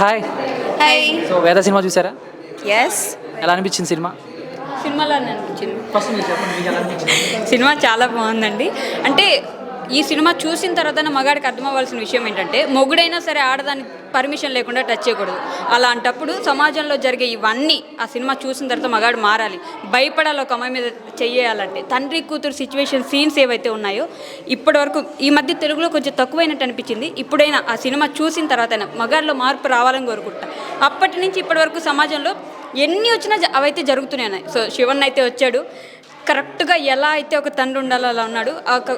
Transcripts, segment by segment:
Hi. Hi. So వేద cinema చూసారా? Yes. ఎలా అనిపించింది సినిమా? సినిమాలో అనిపించింది. ఫస్ట్ మీరు చెప్పండి, మీకు ఎలా అనిపించింది? సినిమా చాలా బాగుందండి. అంటే ఈ సినిమా చూసిన తర్వాత మగాడికి అర్థమవ్వాల్సిన విషయం ఏంటంటే, మొగుడైనా సరే ఆడదాన్ని పర్మిషన్ లేకుండా టచ్ చేయకూడదు. అలాంటప్పుడు సమాజంలో జరిగే ఇవన్నీ ఆ సినిమా చూసిన తర్వాత మగాడు మారాలి. భయపడాలి ఒక అమ్మాయి మీద చెయ్యాలంటే. తండ్రి కూతురు సిచ్యువేషన్ సీన్స్ ఏవైతే ఉన్నాయో ఇప్పటివరకు ఈ మధ్య తెలుగులో కొంచెం తక్కువైనట్టు అనిపించింది. ఇప్పుడైనా ఆ సినిమా చూసిన తర్వాత మగాడిలో మార్పు రావాలని కోరుకుంటా. అప్పటి నుంచి ఇప్పటి వరకు సమాజంలో ఎన్ని వచ్చినా అవైతే జరుగుతూనే ఉన్నాయి. సో శివన్ అయితే వచ్చాడు, కరెక్ట్గా ఎలా అయితే ఒక తండ్రి ఉండాలో అలా ఉన్నాడు.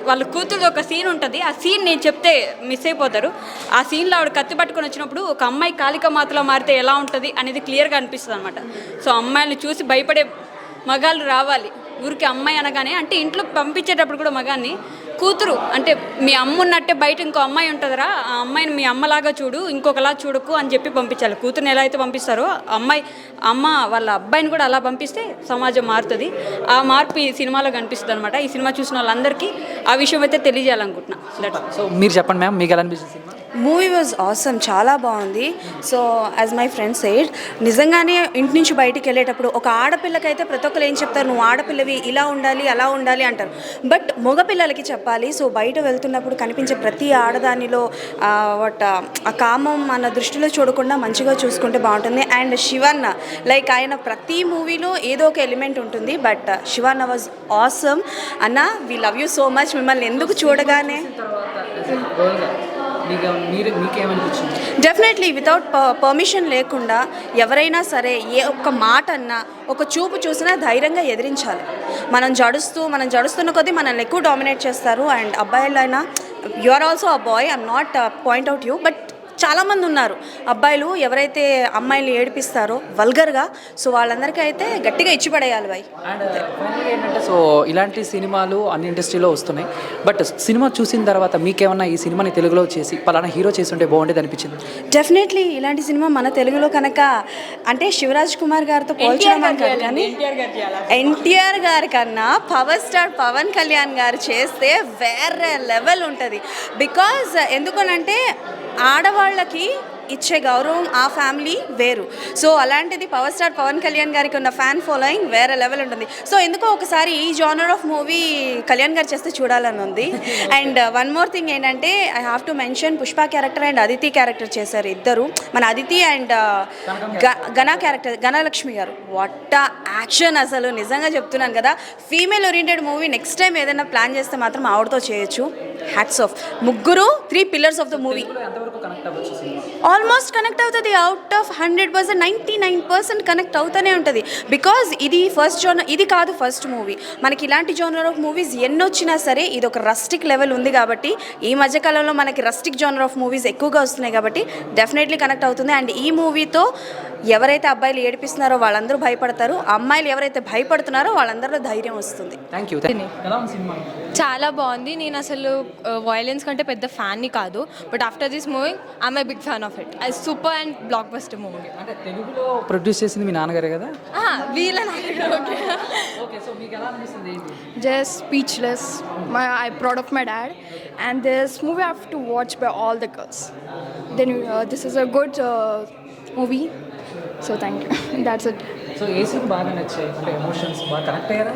వాళ్ళ కూతురు ఒక సీన్ ఉంటుంది, ఆ సీన్ నేను చెప్తే మిస్ అయిపోతారు. ఆ సీన్లో ఆవిడ కత్తి పట్టుకొని వచ్చినప్పుడు ఒక అమ్మాయి కాళిక మాతలో మారితే ఎలా ఉంటుంది అనేది క్లియర్గా అనిపిస్తుంది అనమాట. సో అమ్మాయిని చూసి భయపడే మగాళ్ళు రావాలి. ఊరికి అమ్మాయి అనగానే అంటే ఇంట్లో పంపించేటప్పుడు కూడా మగాన్ని కూతురు అంటే మీ అమ్మ ఉన్నట్టే బయట ఇంకో అమ్మాయి ఉంటుందిరా, ఆ అమ్మాయిని మీ అమ్మలాగా చూడు, ఇంకొకలా చూడకు అని చెప్పి పంపించాలి. కూతురుని ఎలా అయితే పంపిస్తారో అమ్మ వాళ్ళ అబ్బాయిని కూడా అలా పంపిస్తే సమాజం మారుతుంది. ఆ మార్పు ఈ సినిమాలో కనిపిస్తుంది అనమాట. ఈ సినిమా చూసిన వాళ్ళందరికీ ఆ విషయం అయితే తెలియజేయాలనుకుంటున్నాను. సో మీరు చెప్పండి మ్యామ్, మీకు ఎలా అనిపిస్తుంది సినిమా? మూవీ వాజ్ ఆసమ్, చాలా బాగుంది. So as my friend side, నిజంగానే ఇంటి నుంచి బయటికి వెళ్ళేటప్పుడు ఒక ఆడపిల్లకైతే ప్రతి ఒక్కరు ఏం చెప్తారు, నువ్వు ఆడపిల్లవి ఇలా ఉండాలి అలా ఉండాలి అంటారు. బట్ మగపిల్లలకి చెప్పాలి. సో బయట వెళ్తున్నప్పుడు కనిపించే ప్రతి ఆడదానిలో ఆ కామం మన దృష్టిలో చూడకుండా మంచిగా చూసుకుంటే బాగుంటుంది. అండ్ శివన్న లైక్ ఆయన ప్రతి మూవీలో ఏదో ఒక ఎలిమెంట్ ఉంటుంది. But Shivanna was awesome. అన్న we love you so much. మిమ్మల్ని ఎందుకు చూడగానే డెఫినెట్లీ వితౌట్ పర్మిషన్ లేకుండా ఎవరైనా సరే ఏ ఒక్క మాట అన్నా ఒక చూపు చూసినా ధైర్యంగా ఎదిరించాలి. మనం జడుస్తున్న కొద్దీ మనల్ని ఎక్కువ డామినేట్ చేస్తారు. అండ్ అబ్బాయిలైనా you are also a boy, I'm not point out you, but చాలామంది ఉన్నారు అబ్బాయిలు ఎవరైతే అమ్మాయిలు ఏడిపిస్తారో వల్గర్గా. సో వాళ్ళందరికీ అయితే గట్టిగా ఇచ్చిపడేయాలి బాయ్. అండ్ ఫైనల్గా ఏంటంటే, సో ఇలాంటి సినిమాలు అన్ని ఇండస్ట్రీలో వస్తున్నాయి. బట్ సినిమా చూసిన తర్వాత మీకేమన్నా ఈ సినిమాని తెలుగులో చేసి పలానా హీరో చేసి ఉంటే బాగుండేది అనిపించింది? డెఫినెట్లీ ఇలాంటి సినిమా మన తెలుగులో కనుక అంటే శివరాజ్ కుమార్ గారితో పోల్చడం కాదు, కానీ ఎన్టీఆర్ గారి కన్నా పవర్ స్టార్ పవన్ కళ్యాణ్ గారు చేస్తే వేరే లెవెల్ ఉంటుంది. బికాజ్ ఎందుకనంటే ఆడవాళ్ళకి ఇచ్చే గౌరవం ఆ ఫ్యామిలీ వేరు. సో అలాంటిది పవర్ స్టార్ పవన్ కళ్యాణ్ గారికి ఉన్న ఫ్యాన్ ఫాలోయింగ్ వేరే లెవెల్ ఉంటుంది. సో ఎందుకో ఒకసారి ఈ జానర్ ఆఫ్ మూవీ కళ్యాణ్ గారు చేస్తే చూడాలని ఉంది. అండ్ వన్ మోర్ థింగ్ ఏంటంటే I have to mention Pushpa character and Aditi character చేశారు ఇద్దరు. మన అదితి అండ్ ఘనలక్ష్మి గారు, వాట్ యాక్షన్ అసలు. నిజంగా చెప్తున్నాను కదా, female oriented movie next time ఏదైనా ప్లాన్ చేస్తే మాత్రం ఆవిడతో చేయొచ్చు. Hats off. ముగ్గురు 3 pillars of the movie. Almost connect అవుతుంది. అవుట్ ఆఫ్ 100% 99% కనెక్ట్ అవుతూనే ఉంటుంది. బికాజ్ ఇది ఇది కాదు ఫస్ట్ మూవీ. మనకి ఇలాంటి జోనర్ ఆఫ్ మూవీస్ ఎన్ని వచ్చినా సరే ఇది ఒక రస్టిక్ లెవెల్ ఉంది కాబట్టి, ఈ మధ్యకాలంలో మనకి రస్టిక్ జోనర్ ఆఫ్ మూవీస్ ఎక్కువగా వస్తున్నాయి కాబట్టి డెఫినెట్లీ కనెక్ట్ అవుతుంది. అండ్ ఈ మూవీతో ఎవరైతే అబ్బాయిలు ఏడిపిస్తున్నారో వాళ్ళందరూ భయపడతారు, అమ్మాయిలు ఎవరైతే భయపడుతున్నారో వాళ్ళందరిలో ధైర్యం వస్తుంది. Thank you. చాలా బాగుంది. నేను అసలు వయలెన్స్ కంటే పెద్ద ఫ్యాన్ని కాదు, but after this movie I'm a big fan of it. అది super and blockbuster movie. అంటే తెలుగులో ప్రొడ్యూస్ చేసింది మీ నాన్నగారే కదా? వీళ్ళ Just speechless. I'm proud of my dad, and this movie I have to watch by all the girls. Then this is a good movie. So thank you. That's it. So ఏ scene బాగా నచ్చాయి? అంటే emotions బాగా connect అయ్యారా?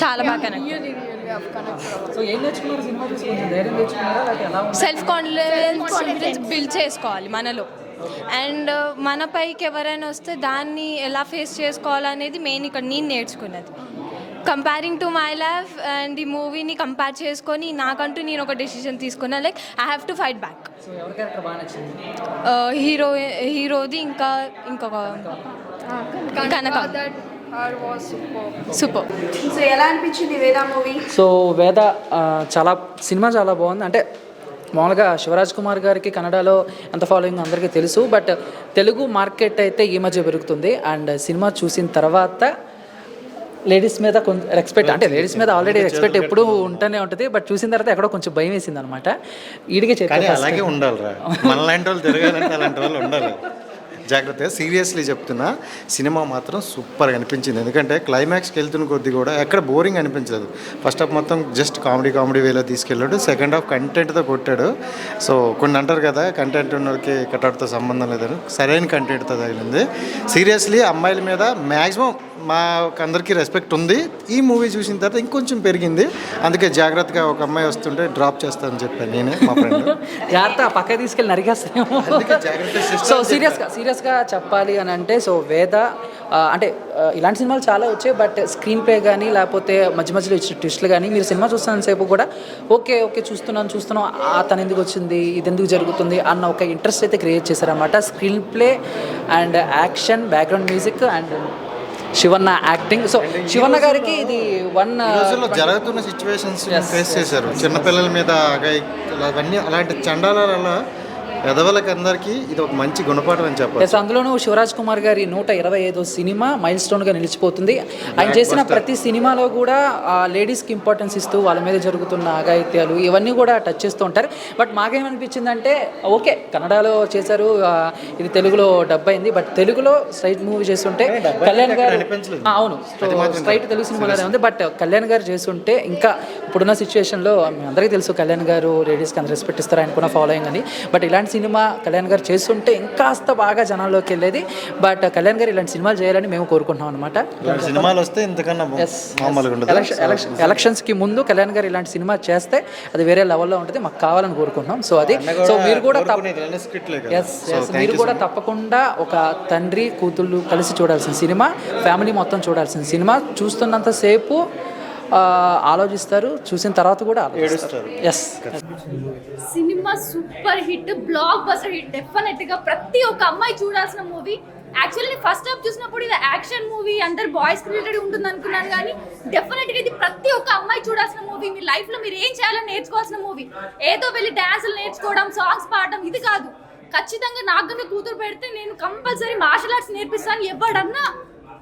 చాలా బాగా connect. Really have connected. So ఏం నేర్చుకున్నారు సినిమా చూసి? కొంచెం ధైర్యం తెచ్చుకున్నారా, లేకపోతే ఎలా ఉంది? సెల్ఫ్ కాన్ఫిడెన్స్ బిల్డ్ చేసుకోవాలి మనలో. అండ్ మన పైకి ఎవరైనా వస్తే దాన్ని ఎలా ఫేస్ చేసుకోవాలనేది మెయిన్ ఇక్కడ నేను నేర్చుకున్నది. Comparing to my life and ఈ మూవీని కంపేర్ చేసుకొని నాకంటూ నేను ఒక డెసిషన్ తీసుకున్నా, like I have to fight back. So ఎవరి క్యారెక్టర్ బాగా నచ్చింది? హీరోది ఇంకొక కనక సూపర్. సో ఎలా అనిపించింది వేద మూవీ? సో వేద సినిమా చాలా బాగుంది. అంటే మామూలుగా శివరాజ్ కుమార్ గారికి కన్నడలో ఎంత ఫాలోయింగ్ అందరికీ తెలుసు, బట్ తెలుగు మార్కెట్ అయితే ఈ మధ్య పెరుగుతుంది. అండ్ సినిమా చూసిన తర్వాత లేడీస్ మీద కొంచెం రెస్పెక్ట్, అంటే లేడీస్ మీద ఆల్రెడీ రెస్పెక్ట్ ఎప్పుడూ ఉంటూనే ఉంటుంది, బట్ చూసిన తర్వాత ఎక్కడో కొంచెం భయం వేసింది అనమాట. ఈడిగే అలాగే ఉండాలి రా, మనలాంటి వాళ్ళు తిరగాలంటే అలాంటి వాళ్ళు ఉండాలి. జాగ్రత్తగా సీరియస్లీ చెప్తున్నా, సినిమా మాత్రం సూపర్గా అనిపించింది. ఎందుకంటే క్లైమాక్స్కి వెళ్తున్న కొద్దీ కూడా ఎక్కడ బోరింగ్ అనిపించదు. ఫస్ట్ హాఫ్ మొత్తం జస్ట్ కామెడీ వేలో తీసుకెళ్ళాడు, సెకండ్ హాఫ్ కంటెంట్తో కొట్టాడు. సో కొన్ని అంటారు కదా కంటెంట్ ఉన్నోడికి కటౌట్తో సంబంధం లేదని, సరైన కంటెంట్తో తగిలింది. సీరియస్లీ అమ్మాయిల మీద మ్యాక్సిమం అందరికీ రెస్పెక్ట్ ఉంది. ఈ మూవీ చూసిన తర్వాత ఇంకొంచెం పెరిగింది. అందుకే జాగ్రత్తగా ఒక అమ్మాయి వస్తుంటే డ్రాప్ చేస్తానని చెప్పాను నేనే, మా ఫ్రెండ్. జాగ్రత్త పక్క తీసుకెళ్ళి నరిగేస్తాము. సో సీరియస్గా చెప్పాలి అని అంటే, సో వేద అంటే ఇలాంటి సినిమాలు చాలా వచ్చాయి, బట్ స్క్రీన్ ప్లే కానీ లేకపోతే మధ్య మధ్యలో ఇచ్చిన ట్విస్టులు కానీ మీరు సినిమా చూస్తున్నంతసేపు కూడా ఓకే చూస్తున్నాం తను ఎందుకు వచ్చింది, ఇది ఎందుకు జరుగుతుంది అన్న ఒక ఇంట్రెస్ట్ అయితే క్రియేట్ చేశారన్నమాట. Screenplay and action, background music and Shivanna acting. So Shivanna గారికి ఇది రోజుల్లో జరుగుతున్న సిచ్యువేషన్స్ ఫేస్ చేశారు. చిన్నపిల్లల మీద అవన్నీ అలాంటి చండాల ఎదవలకి అందరికీ ఇది ఒక మంచి గుణపాఠం అని చెప్పాలి. అందులోనూ శివరాజ్ కుమార్ గారి 125వ సినిమా మైల్ స్టోన్గా నిలిచిపోతుంది. ఆయన చేసిన ప్రతి సినిమాలో కూడా లేడీస్కి ఇంపార్టెన్స్ ఇస్తూ వాళ్ళ మీద జరుగుతున్న అఘాయిత్యాలు ఇవన్నీ కూడా టచ్ చేస్తూ ఉంటారు. బట్ మాకేమనిపించిందంటే ఓకే కన్నడలో చేశారు, ఇది తెలుగులో డబ్ అయింది, బట్ తెలుగులో స్ట్రైట్ మూవీ చేస్తుంటే కళ్యాణ్ గారు అవును స్ట్రైట్ తెలుగు సినిమాలోనే ఉంది. బట్ కళ్యాణ్ గారు చేస్తుంటే ఇంకా ఇప్పుడున్న సిచ్యువేషన్లో అందరికీ తెలుసు కళ్యాణ్ గారు లేడీస్కి అంత రెస్పెక్ట్ ఇస్తారు, ఆయనకున్న ఫాలోయింగ్ అని. బట్ ఇలాంటి సినిమా కళ్యాణ్ గారు చేస్తుంటే ఇంకాస్త బాగా జనాల్లోకి వెళ్ళేది. బట్ కళ్యాణ్ గారు ఇలాంటి సినిమాలు చేయాలని మేము కోరుకుంటున్నాం అనమాట. సినిమాలు వస్తే ఇంతకన్నా ఎలక్షన్స్కి ముందు కళ్యాణ్ గారు ఇలాంటి సినిమా చేస్తే అది వేరే లెవెల్లో ఉంటుంది, మాకు కావాలని కోరుకుంటున్నాం. సో అది సో మీరు కూడా తప్పకుండా ఒక తండ్రి కూతుళ్ళు కలిసి చూడాల్సిన సినిమా, ఫ్యామిలీ మొత్తం చూడాల్సిన సినిమా. చూస్తున్నంతసేపు ఆలోచిస్తారు, చూసిన తర్వాత కూడా ఆలోచిస్తారు. Yes cinema super hit, blockbuster hit. డెఫినెట్గా ప్రతి ఒక్క అమ్మాయి చూడాల్సిన మూవీ. యాక్చువల్లీ ఫస్ట్ హాఫ్ చూసినప్పుడు ఇది యాక్షన్ మూవీ, అందరు బాయ్స్ రిలేటెడ్ ఉంటుంది అనుకున్నాను, కానీ డెఫినెట్గా ఇది ప్రతి ఒక్క అమ్మాయి చూడాల్సిన మూవీ. మీ లైఫ్లో మీరు ఏం చేయాలని నేర్చుకోవాల్సిన మూవీ. ఏదో వెళ్ళి డ్యాన్సులు నేర్చుకోవడం, సాంగ్స్ పాడడం ఇది కాదు. ఖచ్చితంగా నాకు కూతురు పెడితే నేను కంపల్సరీ మార్షల్ ఆర్ట్స్ నేర్పిస్తాను, ఎవడన్నా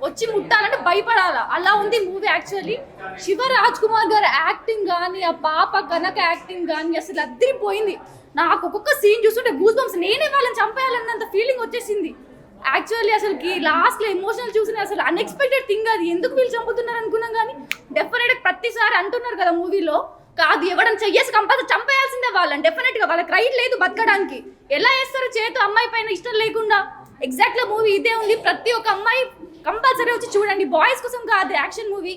వచ్చి ముట్టాలంటే భయపడాలా, అలా ఉంది మూవీ. యాక్చువల్లీ శివరాజ్ కుమార్ గారు యాక్టింగ్ కానీ, ఆ పాప కనక యాక్టింగ్ కానీ అసలు అద్దరిపోయింది. నాకు ఒక్కొక్క సీన్ చూస్తుంటే గూస్ బంప్స్, నేనే వాళ్ళని చంపేయాలన్నంత ఫీలింగ్ వచ్చేసింది. యాక్చువల్లీ అసలుకి లాస్ట్లో ఎమోషనల్ చూసిన అసలు అన్ఎక్స్పెక్టెడ్ థింగ్ అది. ఎందుకు వీళ్ళు చంపుతున్నారు అనుకున్నాం, కానీ డెఫినెట్గా ప్రతిసారి అంటున్నారు కదా మూవీలో, కాదు ఎవడని చెయ్యేసి కంపల్సరీ చంపేయాల్సిందే వాళ్ళని. డెఫినెట్గా వాళ్ళకి రైట్ లేదు బతకడానికి. ఎలా వేస్తారు చేతు అమ్మాయి పైన ఇష్టం లేకుండా? ఎగ్జాక్ట్గా మూవీ ఇదే ఉంది. ప్రతి ఒక్క అమ్మాయి కంపల్సరీ వచ్చి చూడండి, బాయ్స్ కోసం కాదు యాక్షన్ మూవీ.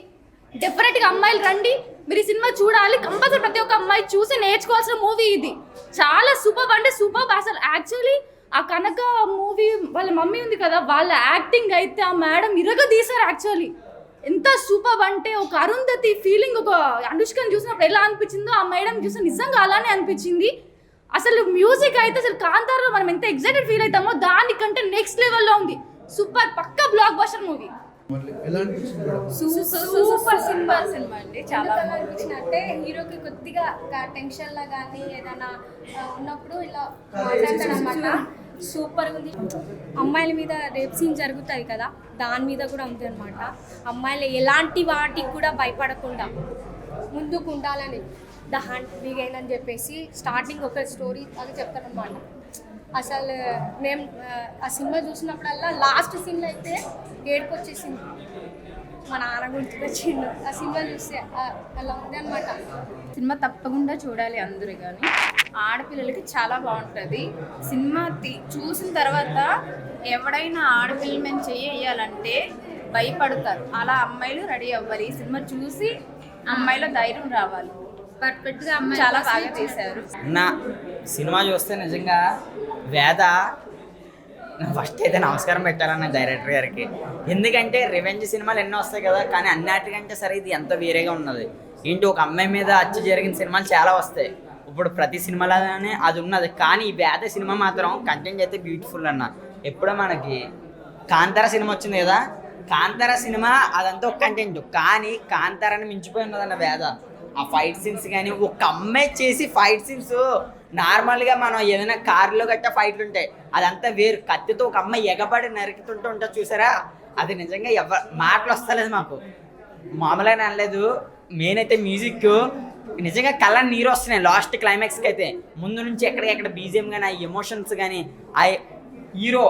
డెఫినెట్గా అమ్మాయిలు రండి, మీరు ఈ సినిమా చూడాలి. కంపల్సరీ ప్రతి ఒక్క అమ్మాయి చూసి నేర్చుకోవాల్సిన మూవీ ఇది. చాలా సూపర్ అంటే సూపర్. అసలు యాక్చువల్లీ ఆ కనక మూవీ వాళ్ళ మమ్మీ ఉంది కదా, వాళ్ళ యాక్టింగ్ అయితే ఆ మేడం ఇరగదీశారు. యాక్చువల్లీ ఎంత సూపర్ అంటే ఒక అరుంధతి ఫీలింగ్, ఒక అనుష్కని చూసినప్పుడు ఎలా అనిపించిందో ఆ మేడం చూసి నిజంగా అలానే అనిపించింది. అసలు మ్యూజిక్ అయితే అసలు కాంతారలో మనం ఎంత ఎక్సైటెడ్ ఫీల్ అవుతామో దానికంటే నెక్స్ట్ లెవెల్లో ఉంది. Super pukka blockbuster movie. Super సినిమా అండి. చాలా అనిపించినట్టే హీరోకి కొద్దిగా టెన్షన్ లా కానీ ఏదైనా ఉన్నప్పుడు ఇలా మాట్లాడతాడు అనమాట. సూపర్ ఉంది. అమ్మాయిల మీద రేప్ సీన్ జరుగుతుంది కదా, దాని మీద కూడా ఉంది అనమాట. అమ్మాయిలు ఎలాంటి వాటికి కూడా భయపడకుండా ముందుకు ఉండాలని ద హంట్ బిగైన్ అని చెప్పేసి స్టార్టింగ్ ఒక స్టోరీ అది చెప్తారనమాట. అసలు మేము ఆ సినిమా చూసినప్పుడల్లా లాస్ట్ సీన్లో అయితే ఏడుపు వచ్చేసింది. మా నాన్న గుర్తుకొచ్చిండు ఆ సినిమా చూస్తే. అలా ఉంది అనమాట. సినిమా తప్పకుండా చూడాలి అందరూ, కానీ ఆడపిల్లలకి చాలా బాగుంటుంది. సినిమా చూసిన తర్వాత ఎవడైనా ఆడపిల్లల మీద చేయాలంటే భయపడతారు, అలా అమ్మాయిలు రెడీ అవ్వాలి. ఈ సినిమా చూసి అమ్మాయిలో ధైర్యం రావాలి. పర్ఫెక్ట్గా అమ్మాయి చాలా బాగా చేశారు. నా సినిమా చూస్తే నిజంగా వేద ఫస్ట్ అయితే నమస్కారం పెట్టాలన్న డైరెక్టర్ గారికి. ఎందుకంటే రివెంజ్ సినిమాలు ఎన్నో వస్తాయి కదా, కానీ అన్నిటికంటే సరే ఇది ఎంతో వేరేగా ఉన్నది. ఏంటి, ఒక అమ్మాయి మీద హత్య జరిగిన సినిమాలు చాలా వస్తాయి, ఇప్పుడు ప్రతి సినిమాలోనే అది ఉన్నది. కానీ ఈ వేద సినిమా మాత్రం కంటెంట్ అయితే బ్యూటిఫుల్ అన్న. ఎప్పుడో మనకి కాంతార సినిమా వచ్చింది కదా, కాంతార సినిమా అదంతా ఒక కంటెంట్, కానీ కాంతారాన్ని మించిపోయి ఉన్నదన్న వేద. ఆ ఫైట్ సీన్స్ కానీ, ఒక అమ్మాయి చేసి ఫైట్ సీన్స్ నార్మల్గా మనం ఏదైనా కార్లో గట్టా ఫైట్లు ఉంటాయి, అదంతా వేరు. కత్తితో ఒక అమ్మాయి ఎగబడి నరుకుతుంటూ ఉంటుంది చూసారా, అది నిజంగా మాటలు వస్తలేదు మాకు, మామూలుగా అనలేదు. మెయిన్ అయితే మ్యూజిక్ నిజంగా కళ్ళ నీరు వస్తున్నాయి లాస్ట్ క్లైమాక్స్కి అయితే. ముందు నుంచి ఎక్కడికెక్కడ బీజిఎం కానీ, ఆ ఎమోషన్స్ కానీ, ఆ హీరో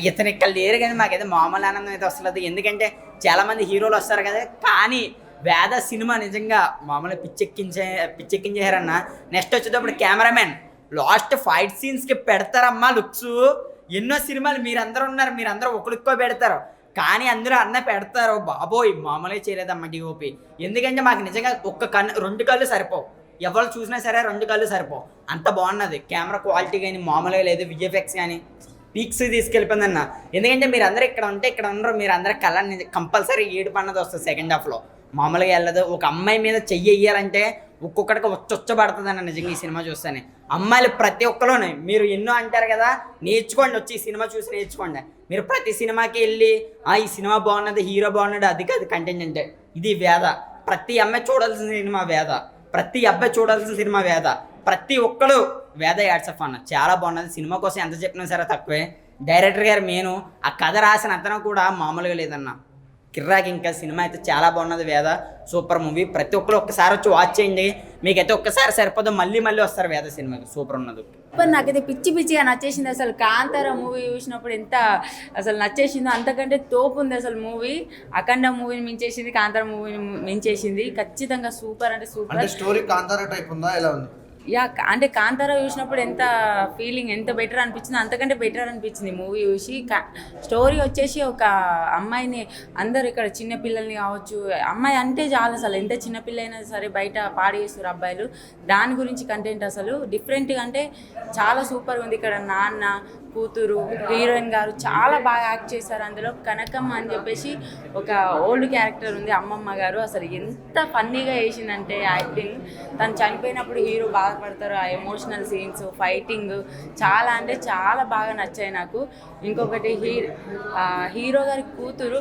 ఇతను ఇక్కడ లేరు కానీ మాకైతే మామూలు ఆనందం అయితే వస్తుంది. ఎందుకంటే చాలామంది హీరోలు వస్తారు కదా, కానీ వేద సినిమా నిజంగా మామూలుగా పిచ్చెక్కించేశారన్న. నెక్స్ట్ వచ్చేటప్పుడు కెమెరామెన్ లాస్ట్ ఫైట్ సీన్స్కి పెడతారమ్మా లుక్స్. ఎన్నో సినిమాలు మీరందరూ ఉన్నారు, మీరందరూ ఒకరికో పెడతారు, కానీ అందులో అన్న పెడతారు బాబోయ్ మామూలుగా చేయలేదమ్మా డిఓపి. ఎందుకంటే మాకు నిజంగా ఒక్క కన్ను 2 కళ్ళు సరిపోవు, ఎవరు చూసినా సరే 2 కళ్ళు సరిపోవు, అంత బాగున్నది. కెమెరా క్వాలిటీ కానీ మామూలుగా లేదు, విజువెఫెక్ట్స్ కానీ పీక్స్ తీసుకెళ్ళిపోయిందన్న. ఎందుకంటే మీరు అందరూ ఇక్కడ ఉంటే ఇక్కడ ఉండరు, మీరు అందరూ కళ్ళని కంపల్సరీ ఏడుపు అన్నది వస్తుంది సెకండ్ హాఫ్లో, మామూలుగా వెళ్ళదు. ఒక అమ్మాయి మీద చెయ్యి వేయాలంటే ఒక్కొక్కడికి వచ్చబడుతుంది అన్న నిజంగా ఈ సినిమా చూస్తేనే. అమ్మాయిలు ప్రతి ఒక్కలోనే మీరు ఎన్నో అంటారు కదా, నేర్చుకోండి, వచ్చి ఈ సినిమా చూసి నేర్చుకోండి. మీరు ప్రతి సినిమాకి వెళ్ళి ఈ సినిమా బాగున్నది, హీరో బాగున్నాడు, అది కాదు కంటెంట్ అంటే. ఇది వేద, ప్రతి అమ్మాయి చూడాల్సిన సినిమా వేద, ప్రతి అబ్బాయి చూడాల్సిన సినిమా వేద, ప్రతి ఒక్కరు వేద యాడ్సఫ్ అన్న. చాలా బాగున్నది. సినిమా కోసం ఎంత చెప్పినా సరే తక్కువే. డైరెక్టర్ గారు మెయిన్ ఆ కథ రాసిన అతను కూడా మామూలుగా లేదన్న, కిర్రాకి. ఇంకా సినిమా అయితే చాలా బాగున్నది. వేద సూపర్ మూవీ. ప్రతి ఒక్కరు ఒక్కసారి వచ్చి వాచ్ చేయండి, మీకైతే ఒక్కసారి సరిపోదు, మళ్ళీ మళ్ళీ వస్తారు వేద సినిమాకి. సూపర్ ఉన్నది. నాకైతే పిచ్చిగా నచ్చేసింది. అసలు కాంతార మూవీ చూసినప్పుడు ఎంత అసలు నచ్చేసిందో అంతకంటే తోపు ఉంది అసలు మూవీ. అఖండ మూవీని మించేసింది, కాంతార మూవీని మించేసింది. ఖచ్చితంగా సూపర్ అంటే సూపర్. స్టోరీ కాంతార టైప్ ఉందా, ఎలా ఉంది? యా, అంటే కాంతార చూసినప్పుడు ఎంత ఫీలింగ్, ఎంత బెటర్ అనిపించింది, అంతకంటే బెటర్ అనిపించింది మూవీ చూసి. స్టోరీ వచ్చేసి ఒక అమ్మాయిని, అందరు ఇక్కడ చిన్నపిల్లల్ని కావచ్చు, అమ్మాయి అంటే చాలు అసలు ఎంత చిన్నపిల్ల అయినా సరే బయట పాడు చేస్తారు అబ్బాయిలు. దాని గురించి కంటెంట్ అసలు డిఫరెంట్గా అంటే చాలా సూపర్గా ఉంది. ఇక్కడ నాన్న, కూతురు, హీరోయిన్ గారు చాలా బాగా యాక్ట్ చేశారు. అందులో కనకమ్మ అని చెప్పేసి ఒక ఓల్డ్ క్యారెక్టర్ ఉంది, అమ్మమ్మ గారు. అసలు ఎంత ఫన్నీగా వేసిందంటే యాక్టింగ్. తను చనిపోయినప్పుడు హీరో బాధపడతారు, ఆ ఎమోషనల్ సీన్స్, ఫైటింగ్ చాలా అంటే చాలా బాగా నచ్చాయి నాకు. ఇంకొకటి హీరో గారి కూతురు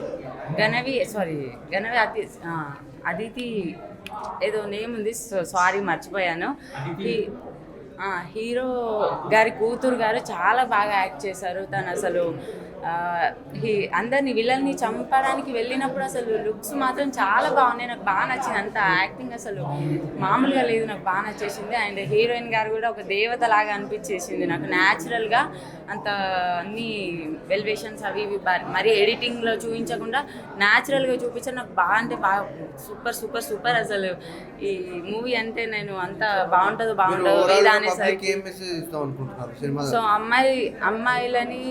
గణవి అదితి ఏదో నేమ్ ఉంది, సారీ మర్చిపోయాను. హీరో గారి కూతురు గారు చాలా బాగా యాక్ట్ చేశారు. తను అసలు అందరినీ విలన్ని చంపడానికి వెళ్ళినప్పుడు అసలు లుక్స్ మాత్రం చాలా బాగున్నాయి, నాకు బాగా నచ్చింది. అంత యాక్టింగ్ అసలు మామూలుగా లేదు, నాకు బాగా నచ్చేసింది. అండ్ హీరోయిన్ గారు కూడా ఒక దేవత లాగా అనిపించేసింది నాకు న్యాచురల్గా. అంత అన్ని వెల్వేషన్స్ అవి ఇవి మరీ ఎడిటింగ్లో చూపించకుండా న్యాచురల్గా చూపించారు. నాకు బాగా అంటే బాగా సూపర్ సూపర్ సూపర్. అసలు ఈ మూవీ అంటే నేను అంత బాగుంటుందో సో అమ్మాయిలని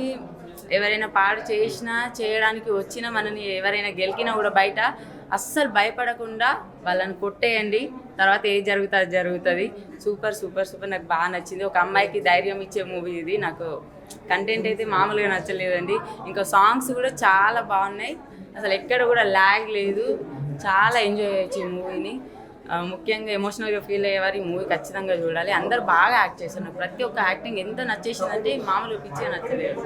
ఎవరైనా పాడు చేసినా, చేయడానికి వచ్చినా, మనని ఎవరైనా గెలికినా కూడా బయట అస్సలు భయపడకుండా వాళ్ళని కొట్టేయండి, తర్వాత ఏది జరుగుతుంది అది జరుగుతుంది. సూపర్ సూపర్ సూపర్, నాకు బాగా నచ్చింది. ఒక అమ్మాయికి ధైర్యం ఇచ్చే మూవీ ఇది. నాకు కంటెంట్ అయితే మామూలుగా నచ్చలేదండి. ఇంకా సాంగ్స్ కూడా చాలా బాగున్నాయి, అసలు ఎక్కడ కూడా ల్యాగ్ లేదు. చాలా ఎంజాయ్ చేయొచ్చు ఈ మూవీని. ముఖ్యంగా ఎమోషనల్గా ఫీల్ అయ్యేవారు ఈ మూవీ ఖచ్చితంగా చూడాలి. అందరు బాగా యాక్ట్ చేశారు. ప్రతి ఒక్క యాక్టింగ్ ఎంత నచ్చేసిందంటే మామూలుగా పిచ్చిగా నచ్చలేదు.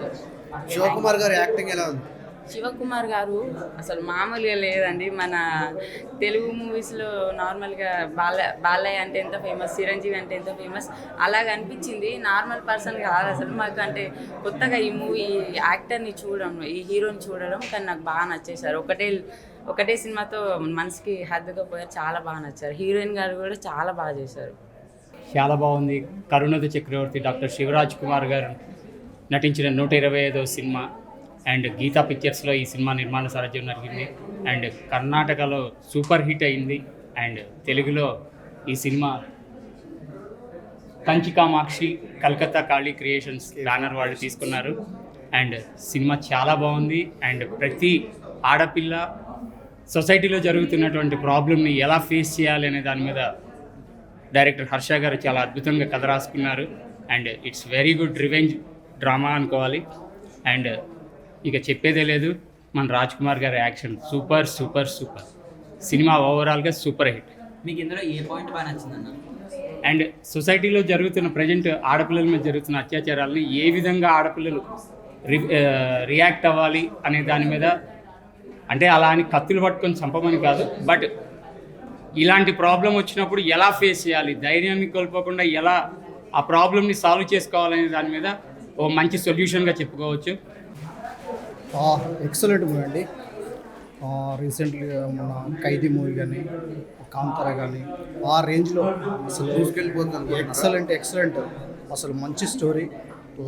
శివకుమార్ గారి యాక్టింగ్ ఎలా ఉంది? శివకుమార్ గారు అసలు మామూలుగా లేదండి. మన తెలుగు మూవీస్లో నార్మల్గా బాలయ్య అంటే ఎంత ఫేమస్, చిరంజీవి అంటే ఎంత ఫేమస్ అలాగ అనిపించింది. నార్మల్ పర్సన్ కాదు అసలు మాకు. అంటే కొత్తగా ఈ మూవీ యాక్టర్ని చూడడం, ఈ హీరోని చూడడం, కానీ నాకు బాగా నచ్చేశారు. ఒకటే సినిమాతో మనసుకి హద్దుగా పోయారు, చాలా బాగా నచ్చారు. హీరోయిన్ గారు కూడా చాలా బాగా చేశారు. చాలా బాగుంది. కరుణాద చక్రవర్తి డాక్టర్ శివరాజ్ కుమార్ గారు నటించిన 125వ సినిమా. అండ్ గీతా పిక్చర్స్లో ఈ సినిమా నిర్మాణ సారథ్యం జరిగింది. అండ్ కర్ణాటకలో సూపర్ హిట్ అయింది. అండ్ తెలుగులో ఈ సినిమా కంచి కామాక్షి కలకత్తా కాళీ క్రియేషన్స్ బ్యానర్ వాళ్ళు తీసుకున్నారు. అండ్ సినిమా చాలా బాగుంది. అండ్ ప్రతి ఆడపిల్ల సొసైటీలో జరుగుతున్నటువంటి ప్రాబ్లమ్ని ఎలా ఫేస్ చేయాలి అనే దాని మీద డైరెక్టర్ హర్ష గారు చాలా అద్భుతంగా కథ రాసుకున్నారు. And it's very good revenge drama అనుకోవాలి. అండ్ ఇక చెప్పేదే లేదు, మన రాజ్ కుమార్ గారి action super super super. Cinema ఓవరాల్గా సూపర్ హిట్. మీకు ఇందులో ఏ పాయింట్ బాగా నచ్చిందన్న? అండ్ సొసైటీలో జరుగుతున్న ప్రజెంట్ ఆడపిల్లల మీద జరుగుతున్న అత్యాచారాలని ఏ విధంగా ఆడపిల్లలు రియాక్ట్ అవ్వాలి అనే దాని మీద, అంటే అలా అని కత్తులు పట్టుకొని చంపమని కాదు, బట్ ఇలాంటి ప్రాబ్లం వచ్చినప్పుడు ఎలా ఫేస్ చేయాలి, ధైర్యాన్ని కోల్పోకుండా ఎలా ఆ ప్రాబ్లమ్ని సాల్వ్ చేసుకోవాలనే దాని మీద ఓ మంచి సొల్యూషన్గా చెప్పుకోవచ్చు. ఎక్సలెంట్ మూవీ అండి. రీసెంట్గా మన ఖైదీ మూవీ కానీ, కాంతార కానీ ఆ రేంజ్లో అసలు తీసుకెళ్ళిపోతుంది. ఎక్సలెంట్ అసలు మంచి స్టోరీ,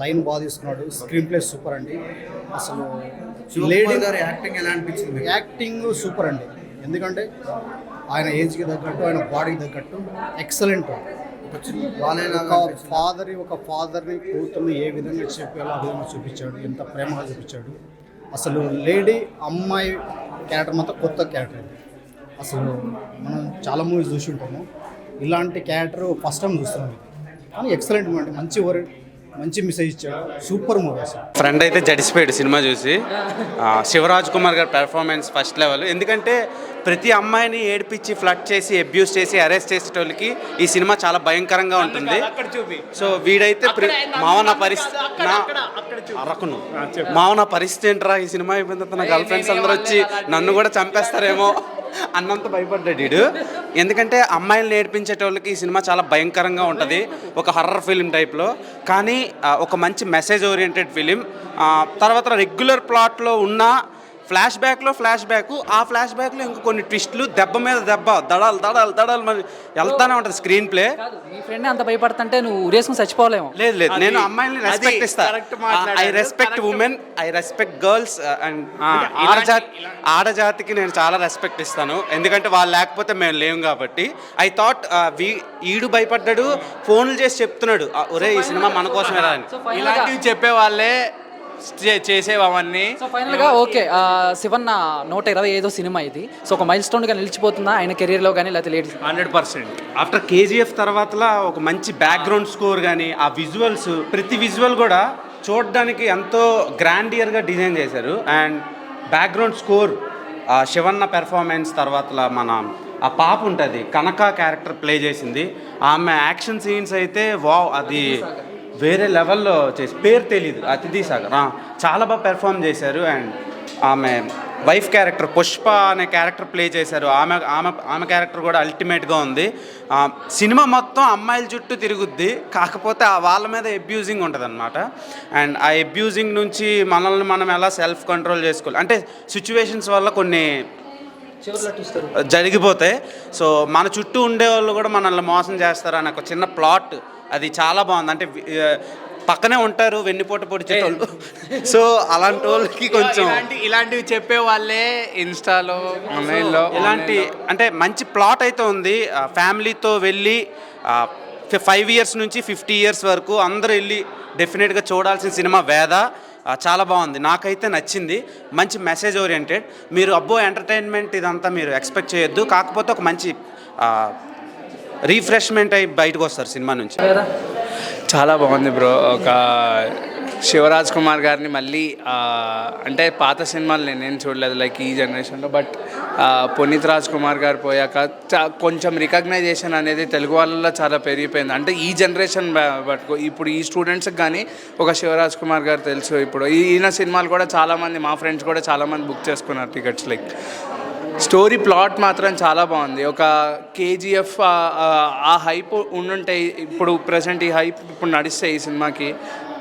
లైన్ బాగా తీసుకున్నాడు, స్క్రీన్ ప్లే సూపర్ అండి. అసలు లేడీ గారి యాక్టింగ్ ఎలా అనిపించింది? యాక్టింగ్ సూపర్ అండి. ఎందుకంటే ఆయన ఏజ్కి తగ్గట్టు, ఆయన బాడీకి తగ్గట్టు ఎక్సలెంట్. ఒక ఫాదర్ని కూతుర్ని ఏ విధంగా చెప్పాలో ఆ విధంగా చూపించాడు, ఎంత ప్రేమగా చూపించాడు. అసలు లేడీ అమ్మాయి క్యారెక్టర్ మాత్రం కొత్త క్యారెక్టర్ ఇది. అసలు మనం చాలా మూవీస్ చూసి ఉంటాము, ఇలాంటి క్యారెక్టర్ ఫస్ట్ టైం చూస్తున్నాం. కానీ ఎక్సలెంట్ అంటే మంచి మెసేజ్ ఇచ్చాడు. సూపర్ మూవీ అసలు. ఫ్రెండ్ అయితే జడిసిపోయాడు సినిమా చూసి. శివరాజ్ కుమార్ గారి పెర్ఫార్మెన్స్ ఫస్ట్ లెవెల్. ఎందుకంటే ప్రతి అమ్మాయిని ఏడిపించి ఫ్లడ్ చేసి అబ్యూస్ చేసి అరెస్ట్ చేసేటోళ్ళకి ఈ సినిమా చాలా భయంకరంగా ఉంటుంది. సో వీడైతే మావన పరిస్థితి ఏంట్రా, ఈ సినిమా అయిపోయిన తర్వాత నా గర్ల్ ఫ్రెండ్స్ అందరూ వచ్చి నన్ను కూడా చంపేస్తారేమో అన్నంత భయపడ్డాడు వీడు. ఎందుకంటే అమ్మాయిలు నేర్పించేటోళ్ళకి ఈ సినిమా చాలా భయంకరంగా ఉంటుంది, ఒక హర్రర్ ఫిలిం టైప్లో. కానీ ఒక మంచి మెసేజ్ ఓరియంటెడ్ ఫిలిం. తర్వాత రెగ్యులర్ ప్లాట్లో ఉన్న ఫ్లాష్ బ్యాక్లో ఆ ఫ్లాష్ బ్యాక్లో ఇంకా కొన్ని ట్విస్టులు, దెబ్బ మీద దెబ్బ, దడాలు మరి వెళ్తానే ఉంటుంది స్క్రీన్ ప్లే. మీ ఫ్రెండ్ అంత భయపడుతుంటే నువ్వు ఉరేసుకుని చచ్చిపోలేము. లేదు, నేను అమ్మాయిని రెస్పెక్ట్ ఇస్తాను. I respect women, I respect girls and ఆడజాతికి నేను చాలా రెస్పెక్ట్ ఇస్తాను. ఎందుకంటే వాళ్ళు లేకపోతే మేము లేము కాబట్టి. ఐ థాట్ ఈడు భయపడ్డాడు, ఫోన్లు చేసి చెప్తున్నాడు ఒరే ఈ సినిమా మన కోసమే రా అని. ఇలాంటివి చెప్పేవాళ్ళే చేసేవన్నీ. సో ఫైనల్గా ఓకే, శివన్న 125 సినిమా ఇది. సో ఒక మైల్ స్టోన్గా నిలిచిపోతుందా ఆయన కెరీర్లో కానీ, లేకపోతే లేడీస్? 100%. ఆఫ్టర్ కేజీఎఫ్ తర్వాతలా ఒక మంచి బ్యాక్గ్రౌండ్ స్కోర్ కానీ, ఆ విజువల్స్, ప్రతి విజువల్ కూడా చూడడానికి ఎంతో గ్రాండియర్గా డిజైన్ చేశారు. And background score, Shivanna performance, తర్వాతలా మన ఆ పాప ఉంటుంది కనక క్యారెక్టర్ ప్లే చేసింది. ఆమె యాక్షన్ సీన్స్ అయితే వావ్, అది వేరే లెవెల్లో చేసి, పేరు తెలీదు, అతిథి సాగర్, చాలా బాగా పెర్ఫామ్ చేశారు. అండ్ ఆమె వైఫ్ క్యారెక్టర్ పుష్ప అనే క్యారెక్టర్ ప్లే చేశారు. ఆమె క్యారెక్టర్ కూడా అల్టిమేట్గా ఉంది. సినిమా మొత్తం అమ్మాయిల చుట్టూ తిరుగుద్ది, కాకపోతే వాళ్ళ మీద అబ్యూజింగ్ ఉంటుంది అనమాట. అండ్ ఆ అబ్యూజింగ్ నుంచి మనల్ని మనం ఎలా సెల్ఫ్ కంట్రోల్ చేసుకోవాలి అంటే సిచ్యువేషన్స్ వల్ల కొన్ని జరిగిపోతాయి. సో మన చుట్టూ ఉండేవాళ్ళు కూడా మనల్ని మోసం చేస్తారు అనే ఒక చిన్న ప్లాట్, అది చాలా బాగుంది. అంటే పక్కనే ఉంటారు వెన్నుపోటు పొడిచేటోళ్ళు. సో అలాంటి వాళ్ళకి కొంచెం ఇలాంటివి చెప్పే వాళ్ళే ఇన్స్టాలో ఆన్లైన్లో ఇలాంటి అంటే మంచి ప్లాట్ అయితే ఉంది. ఫ్యామిలీతో వెళ్ళి 5 years నుంచి 50 years వరకు అందరూ వెళ్ళి డెఫినెట్గా చూడాల్సిన సినిమా వేద. చాలా బాగుంది, నాకైతే నచ్చింది. మంచి మెసేజ్ ఓరియంటెడ్. మీరు అబ్బో ఎంటర్టైన్మెంట్ ఇదంతా మీరు ఎక్స్పెక్ట్ చేయొద్దు, కాకపోతే ఒక మంచి రీఫ్రెష్మెంట్ అయి బయటకు వస్తారు సినిమా నుంచి. చాలా బాగుంది బ్రో. ఒక శివరాజ్ కుమార్ గారిని మళ్ళీ అంటే పాత సినిమాలు నేను చూడలేదు లైక్ ఈ జనరేషన్లో, బట్ పునీత్ రాజ్ కుమార్ గారు పోయాక కొంచెం రికగ్నైజేషన్ అనేది తెలుగు వాళ్ళలో చాలా పెరిగిపోయింది. అంటే ఈ జనరేషన్ బట్టుకో ఇప్పుడు ఈ స్టూడెంట్స్కి కానీ ఒక శివరాజ్ కుమార్ గారు తెలుసు. ఇప్పుడు ఈయన సినిమాలు కూడా చాలామంది మా ఫ్రెండ్స్ కూడా చాలామంది బుక్ చేసుకున్నారు టికెట్స్. లైక్ స్టోరీ ప్లాట్ మాత్రం చాలా బాగుంది. ఒక కేజీఎఫ్ ఆ హైప్ ఉండుంటే ఇప్పుడు ప్రజెంట్ ఈ హైప్ ఇప్పుడు నడిస్తే ఈ సినిమాకి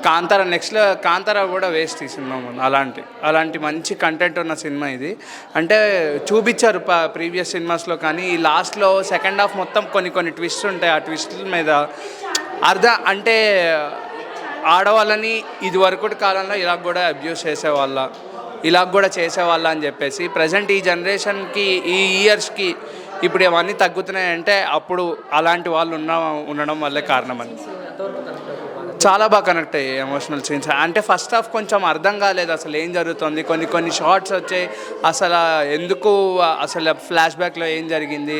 కాంతారా నెక్స్ట్లో కాంతారా కూడా వేస్ట్ ఈ సినిమా అలాంటి మంచి కంటెంట్ ఉన్న సినిమా ఇది. అంటే చూపించారు ప్రీవియస్ సినిమాస్లో, కానీ ఈ లాస్ట్లో సెకండ్ హాఫ్ మొత్తం కొన్ని ట్విస్ట్ ఉంటాయి. ఆ ట్విస్టుల మీద అంటే ఆడవాళ్ళని ఇది వరకటి కాలంలో ఇలా కూడా అబ్యూస్ చేసేవాళ్ళ అని చెప్పేసి ప్రజెంట్ ఈ జనరేషన్కి ఈ ఇయర్స్కి ఇప్పుడు ఇవన్నీ తగ్గుతున్నాయంటే అప్పుడు అలాంటి వాళ్ళు ఉండడం వల్లే కారణమని. చాలా బాగా కనెక్ట్ అయ్యాయి ఎమోషనల్ సీన్స్. అంటే ఫస్ట్ హాఫ్ కొంచెం అర్థం కాలేదు అసలు ఏం జరుగుతుంది, కొన్ని షార్ట్స్ వచ్చాయి అసలు ఎందుకు అసలు ఫ్లాష్ బ్యాక్లో ఏం జరిగింది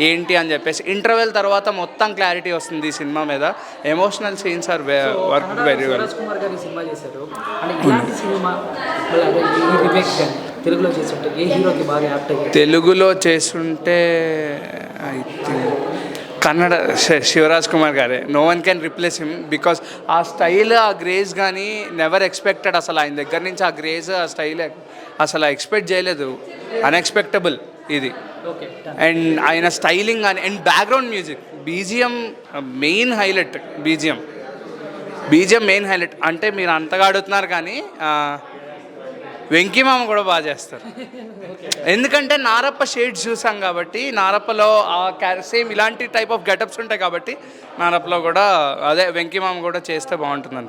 ఏంటి అని చెప్పేసి. ఇంటర్వెల్ తర్వాత మొత్తం క్లారిటీ వస్తుంది ఈ సినిమా మీద. Emotional scenes are work very well. తెలుగులో చేస్తుంటే ఐ థింక్ కన్నడ శివరాజ్ కుమార్ గారే. No one can replace him because ఆ స్టైల్ ఆ గ్రేజ్ కానీ నెవర్ ఎక్స్పెక్టెడ్. అసలు ఆయన దగ్గర నుంచి ఆ గ్రేజ్ ఆ స్టైల్ అసలు ఎక్స్పెక్ట్ చేయలేదు, అన్ఎక్స్పెక్టబుల్ ఇది. అండ్ ఆయన స్టైలింగ్ కానీ and background music BGM main highlight. BGM main highlight. అంటే మీరు అంతగా అడుగుతున్నారు కానీ వెంకీమామ కూడా బాగా చేస్తారు. ఎందుకంటే నారప్ప షేడ్స్ చూసాం కాబట్టి, నారప్పలో సేమ్ ఇలాంటి టైప్ ఆఫ్ గెటప్స్ ఉంటాయి కాబట్టి నారప్పలో కూడా అదే వెంకీమామ కూడా చేస్తే బాగుంటుందంట.